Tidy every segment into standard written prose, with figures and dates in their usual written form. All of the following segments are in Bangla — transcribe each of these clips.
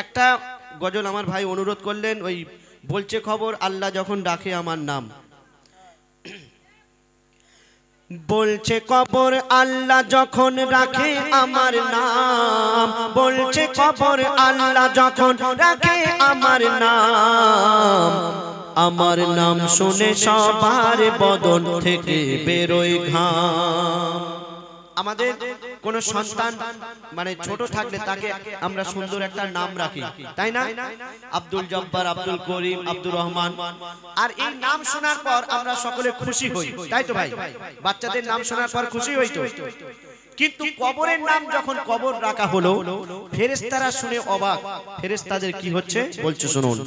একটা গজল আমার ভাই অনুরোধ করলেন, ওই বলছে খবর আল্লাহ যখন ডাকে আমার নাম, বলছে কবর আল্লাহ যখন রাখে আমার নাম, বলছে কবর আল্লাহ যখন রাখে আমার নাম, আমার নাম শুনে সবার বদন থেকে বেরোয় ঘাম। আমাদের কোন সন্তান মানে ছোট থাকলে তাকে আমরা সুন্দর একটা নাম রাখি, তাই না? আব্দুল জব্বার, আব্দুল করিম, আব্দুর রহমান। আর এই নাম শোনার পর আমরা সকলে খুশি হই, তাই তো ভাই? বাচ্চাদের নাম শোনার পর খুশি হই তো। কিন্তু কবরের নাম যখন কবর রাখা হলো, ফেরেশতারা শুনে অবাক। ফেরেশতাদের কি হচ্ছে বলছে শুনুন।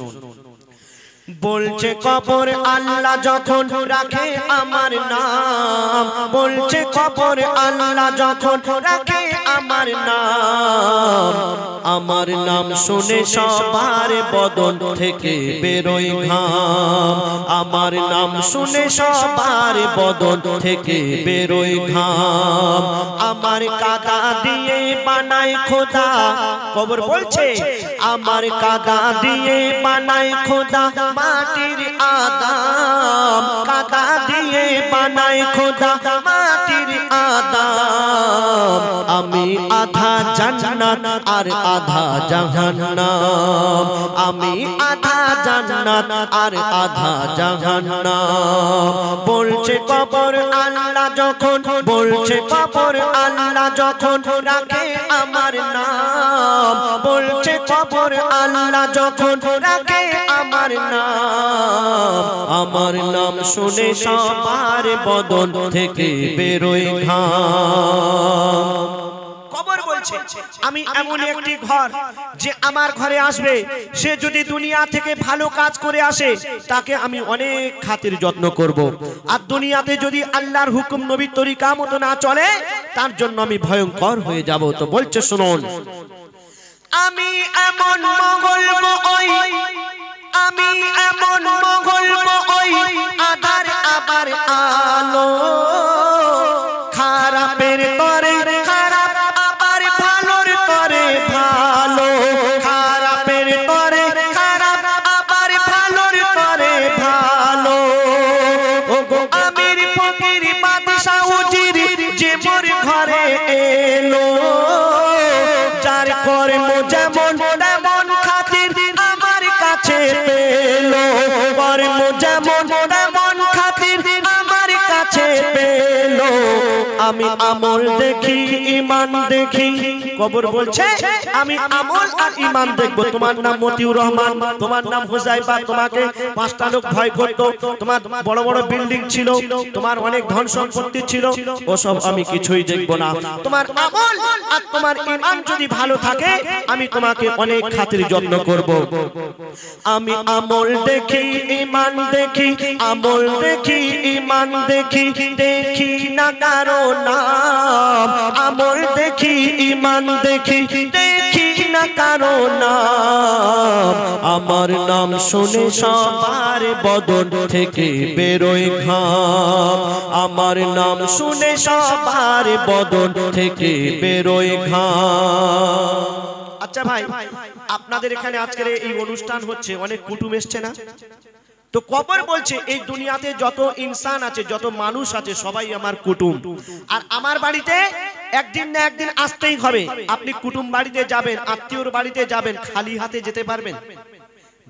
বলছে কবর আল্লাহ যখন রাখে আমার নাম, বলছে কবর আল্লাহ যখন রাখে আমার নাম, আমার নাম শুনে সবার বদন থেকে বেরোয় ঘাম, আমার নাম শুনে সবার বদন থেকে বেরোয় ঘাম, আমার কাদা দিয়ে বানায় খোদা। কবর বলছে আমার কাদা দিয়ে বানায় খোদা মাটির আদম, কাদা দিয়ে বানায় খোদা মাটির আদম, আমি আধা জান্নাত আর আধা জাহান্নাম, আমি আধা জান্নাত আর আধা জাহান্নাম। বলছে কবর আল্লাহ যখন, বলছে কবর আল্লাহ যখন রাখে আমার নাম, বলছে কবর আল্লাহ যখন রাখে আমার নাম, আমার নাম শুনে সবার বদন থেকে বেরোয় ঘাম। কবর বলছে আমি এমন একটি ঘর যে আমার ঘরে আসবে, সে যদি দুনিয়া থেকে ভালো কাজ করে আসে তাকে আমি অনেক খাতির যত্ন করব, আর দুনিয়াতে যদি আল্লাহর হুকুম নবীর তরিকা মতো না চলে তার জন্য আমি ভয়ঙ্কর হয়ে যাব। তো বলছে শুনুন, আমি এমন মঙ্গল ওই, আমি এমন মঙ্গল ওই আধার আবার আলো, খারাপের তরে খারাপ আবার ভালোর তরে ভালো, খারাপের তরে খারাপ আবার ভালোর তরে ভালো, ওগো আমির ফকির বাদশা উজির যে মোর ঘরে এলো, যার কর্ম যেমন তেমন খাতির আমার কাছে পেলো, কর্ম যেমন তেমন খাতির আমার কাছে পেলো, আমি আমল দেখি ঈমান দেখি। কবর বলছে আমি আমল আর ঈমান দেখবো। তোমার নাম মতিউর রহমান, তোমার নাম হুজাইফা, তোমাকে 5টা লোক ভয় করত, তোমার বড় বড় বিল্ডিং ছিল, তোমার অনেক ধন সম্পত্তি ছিল, ওসব আমি কিছুই দেখবো না। তোমার আমল আর তোমার ঈমান যদি ভালো থাকে আমি তোমাকে অনেক খাতির যত্ন করব। আমি আমল দেখি ঈমান দেখি, আমল দেখি ঈমান দেখি, দেখি না কারো নাম, আমল দেখি ঈমান দেখি, দেখি না কারো নাম, আমার নাম শুনে সবার বদন থেকে বেরোয় ঘাম, আমার নাম শুনে সবার বদন থেকে বেরোয় ঘাম। আচ্ছা ভাই, আপনাদের এখানে আজকের এই অনুষ্ঠান হচ্ছে, অনেক কুটুম এসছে না? তো কবর বলছে এই দুনিয়াতে যত ইনসান আছে, যত মানুষ আছে, সবাই আমার কুটুম, আর আমার বাড়িতে একদিন না একদিন আসতেই হবে। আপনি কুটুম বাড়িতে যাবেন, আত্মীয়র বাড়িতে যাবেন, খালি হাতে যেতে পারবেন?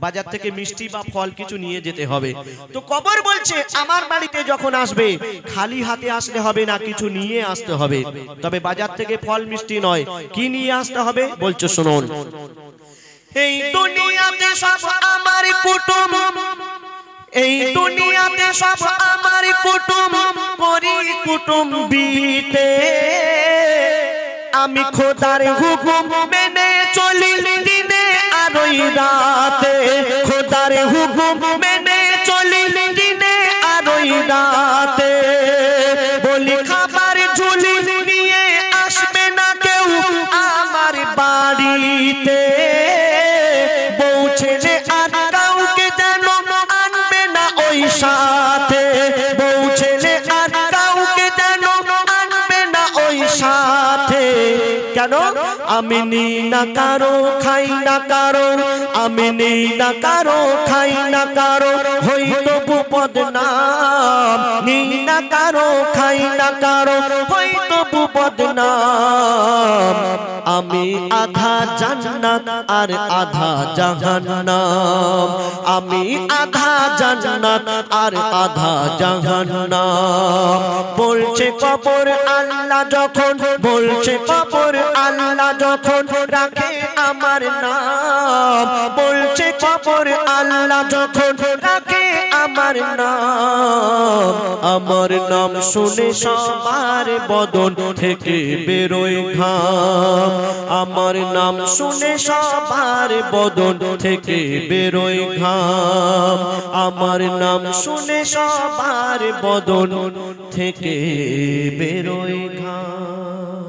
বাজার থেকে মিষ্টি বা ফল কিছু নিয়ে যেতে হবে। তো কবর বলছে আমার বাড়িতে যখন আসবে খালি হাতে আসলে হবে না, কিছু নিয়ে আসতে হবে। তবে বাজার থেকে ফল মিষ্টি নয়, কি নিয়ে আসতে হবে বলছে শুনুন। এই দুনিয়াতে সব আমার কুটুম, এই দুনিয়াতে সব আমার কুটুম, করি কুটুম্বিতে আমি খোদার হুকুম মেনে চলি দিনে আর ওই রাতে, খোদার হুকুম মেনে চলি দিনে আর ওই রাতে, বলি খাবার ঝুলি নিয়ে আসবে না কেউ আমার বাড়িতে, বউ ছেলে আর কাউকে যেন আনবে না ওই সাথে, বউ ছেলে আর কাউকে যেন আনবে না ওই সাথে। কেন? আমি নেই না কারো খাই না কারো আমি নেই না কারো খাই না কারো হই তবু বদনাম নেই না কারো খাই না কারো হই তবু বদনাম আমি আধা জান্নাত আর আধা জাহান্নাম আমি আধা জান্নাত আর আধা জাহান্নাম বলছে কবর আল্লাহ যখন বলছে কবর আল্লাহ যখন রাখে আমার নাম বলছে কবর আল্লাহ যখন রাখে আমার নাম শুনে সবার বদন থেকে বেরোয় ঘাম আমার নাম শুনে সবার বদন থেকে বেরোয় ঘাম আমার নাম শুনে সবার বদন থেকে বেরোয় ঘাম